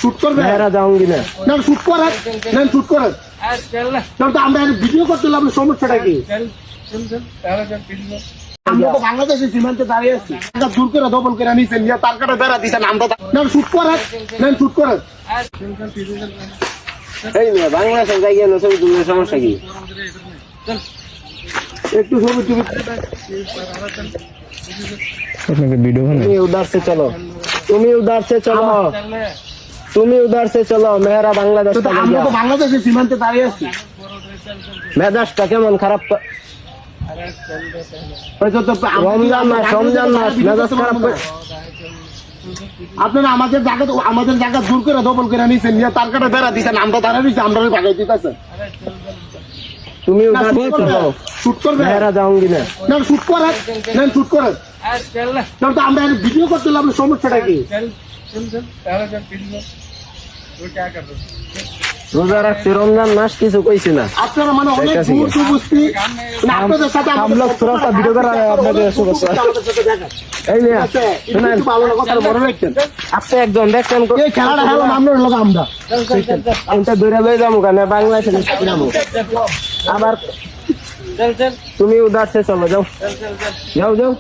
shoot করবে মেহরা যাওঙ্গি না না শুট করেন না শুট করেন তো আমরা ভিডিও করতে লাগবে সমস্যাটা কি আমরা তো বাংলাদেশের সীমান্তে দাঁড়িয়ে আছি দূর করে দখল করে নিয়েছেন তার কাটা বেড়া দিচ্ছেন আমরা না শুট করেন না শুট করেন এই মেয়ে বাংলাদেশের জায়গা না ছবি তুললে সমস্যা কি একটু ছবি টবি আপনাকে ভিডিও তুমি उधर से चलो তুমি उधर से चलो তুমি उधर से चलो মেহরা বাংলাদেশ তো আমরা তো বাংলাদেশের সীমান্তে দাঁড়িয়ে আছি মেজাজটা কেমন খারাপ রমজান মাস মেজাজ খারাপ আপনারা আমাদের জায়গা দূর করে দখল করে নিয়েছেন তার কাটা বেড়া দিচ্ছেন আমরা দাঁড়া দিচ্ছি আমরা ভাগাই দিতেছেন তুমি उधर से चलो শুট করবে মেহরা যাওঙ্গি না না শুট করেন না শুট করেন তো আমরা ভিডিও করতে লাগবে সমস্যাটা কি রোজা রাখছি রমজান মাস কিছু কইছি না আপনারা মানে অনেক দূর সুবস্তি আপনাদের সাথে हम लोग थोड़ा सा वीडियो कर रहे हैं আপনাদের শুভেচ্ছা এই নিয়ে শুনেন ভালো কথা মনে রাখছেন আপনি একজন দেখছেন এই খেলাটা খেলাম আমরা লোক আমরা এটা দূরে লয়ে যাবো কেন বাংলাদেশে যাবো আবার তুমি उधर से चलो जाओ जाओ जाओ